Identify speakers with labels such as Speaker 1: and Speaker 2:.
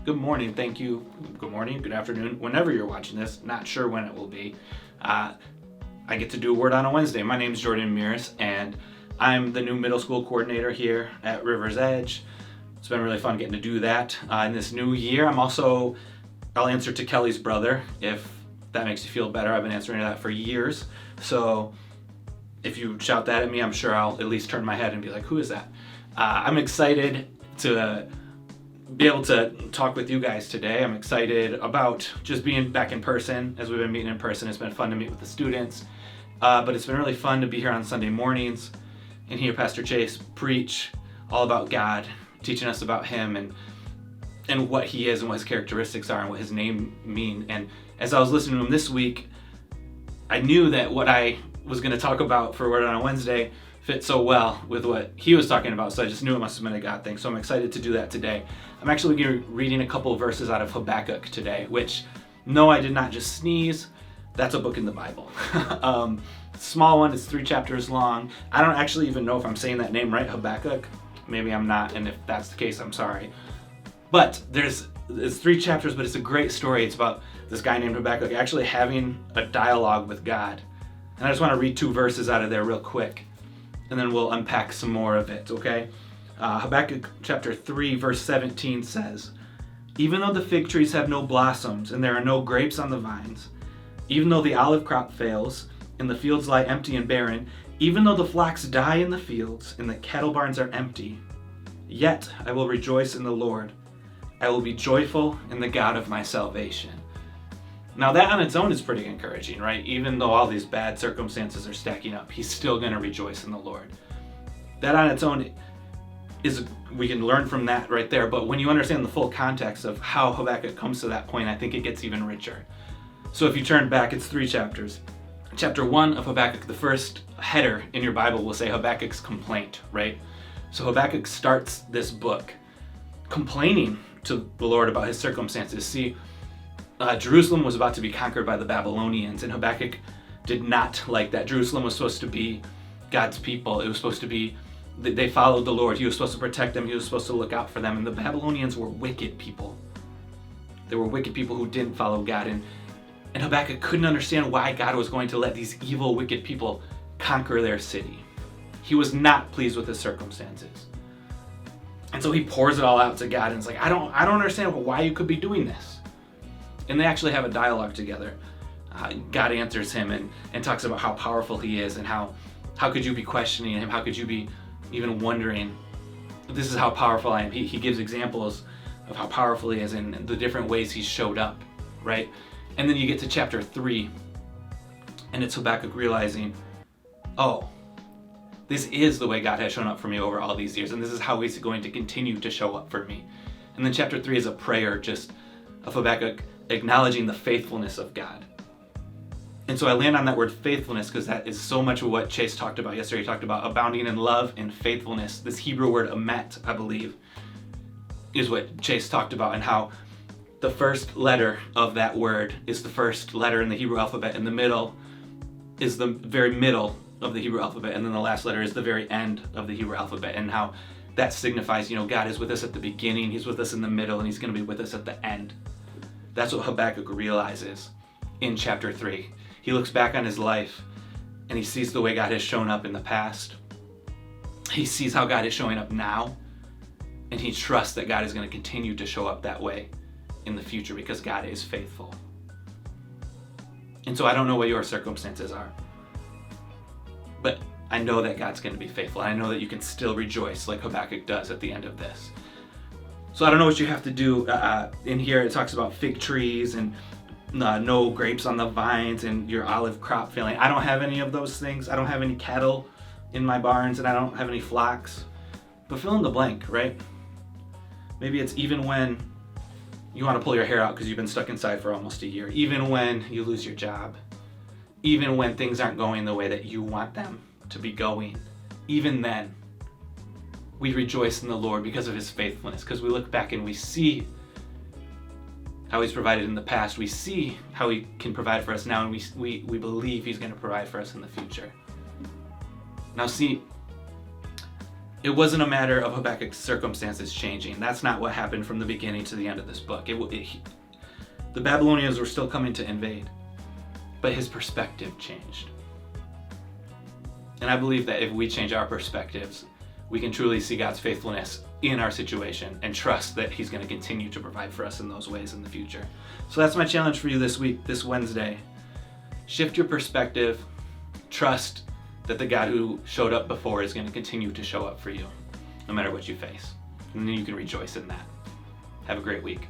Speaker 1: good morning, thank you, good morning, good afternoon, whenever you're watching this. Not sure when it will be. I get to do a Word on a Wednesday. My name is Jordan Mears, and I'm the new middle school coordinator here at River's Edge. It's been really fun getting to do that. In this new year, I'll answer to Kelly's brother, if that makes you feel better. I've been answering to that for years. So if you shout that at me, I'm sure I'll at least turn my head and be like, who is that? I'm excited to be able to talk with you guys today. I'm excited about just being back in person. As we've been meeting in person, it's been fun to meet with the students. But it's been really fun to be here on Sunday mornings and hear Pastor Chase preach all about God, teaching us about Him and what He is and what His characteristics are and what His name mean. And as I was listening to him this week, I knew that what I was going to talk about for Word on a Wednesday fit so well with what he was talking about, so I just knew it must have been a God thing. So I'm excited to do that today. I'm actually going to be reading a couple of verses out of Habakkuk today, which, no, I did not just sneeze. That's a book in the Bible. Small one, it's 3 chapters long. I don't actually even know if I'm saying that name right, Habakkuk. Maybe I'm not, and if that's the case, I'm sorry. But it's 3 chapters, but it's a great story. It's about this guy named Habakkuk actually having a dialogue with God. And I just want to read 2 verses out of there real quick, and then we'll unpack some more of it, okay? Habakkuk chapter 3, verse 17 says, "Even though the fig trees have no blossoms, and there are no grapes on the vines, even though the olive crop fails, and the fields lie empty and barren, even though the flocks die in the fields, and the cattle barns are empty, yet I will rejoice in the Lord. I will be joyful in the God of my salvation." Now that on its own is pretty encouraging, right? Even though all these bad circumstances are stacking up, he's still going to rejoice in the Lord. That on its own we can learn from that right there, but when you understand the full context of how Habakkuk comes to that point, I think it gets even richer. So if you turn back, it's 3 chapters. Chapter 1 of Habakkuk, the first header in your Bible will say Habakkuk's complaint, right? So Habakkuk starts this book complaining to the Lord about his circumstances. See, Jerusalem was about to be conquered by the Babylonians, and Habakkuk did not like that. Jerusalem was supposed to be God's people. It was supposed to be, they followed the Lord. He was supposed to protect them. He was supposed to look out for them. And the Babylonians were wicked people. They were wicked people who didn't follow God. And Habakkuk couldn't understand why God was going to let these evil, wicked people conquer their city. He was not pleased with his circumstances. And so he pours it all out to God, and it's like, I don't understand why you could be doing this. And they actually have a dialogue together. God answers him and talks about how powerful he is, and how could you be questioning him? How could you be even wondering, this is how powerful I am. He gives examples of how powerful he is and the different ways he's showed up, right? And then you get to chapter 3, and it's Habakkuk realizing, oh, this is the way God has shown up for me over all these years, and this is how he's going to continue to show up for me. And then chapter 3 is a prayer just of Habakkuk acknowledging the faithfulness of God. And so I land on that word faithfulness because that is so much of what Chase talked about yesterday. He talked about abounding in love and faithfulness. This Hebrew word emet, I believe, is what Chase talked about, and how the first letter of that word is the first letter in the Hebrew alphabet, and the middle is the very middle of the Hebrew alphabet, and then the last letter is the very end of the Hebrew alphabet, and how that signifies, God is with us at the beginning, he's with us in the middle, and he's going to be with us at the end. That's what Habakkuk realizes in chapter 3. He looks back on his life, and he sees the way God has shown up in the past. He sees how God is showing up now, and he trusts that God is going to continue to show up that way in the future because God is faithful. And so I don't know what your circumstances are, but I know that God's going to be faithful. I know that you can still rejoice like Habakkuk does at the end of this. So I don't know what you have to do. In here it talks about fig trees and no grapes on the vines and your olive crop failing. I don't have any of those things. I don't have any cattle in my barns, and I don't have any flocks. But fill in the blank, right? Maybe it's even when you want to pull your hair out because you've been stuck inside for almost a year. Even when you lose your job. Even when things aren't going the way that you want them to be going. Even then, we rejoice in the Lord because of his faithfulness, because we look back and we see how he's provided in the past. We see how he can provide for us now, and we believe he's going to provide for us in the future. Now see, It wasn't a matter of Habakkuk's circumstances changing. That's not what happened from the beginning to the end of this book. The Babylonians were still coming to invade, but his perspective changed. And I believe that if we change our perspectives, we can truly see God's faithfulness in our situation and trust that he's going to continue to provide for us in those ways in the future. So that's my challenge for you this week, this Wednesday. Shift your perspective. Trust that the God who showed up before is going to continue to show up for you, no matter what you face. And then you can rejoice in that. Have a great week.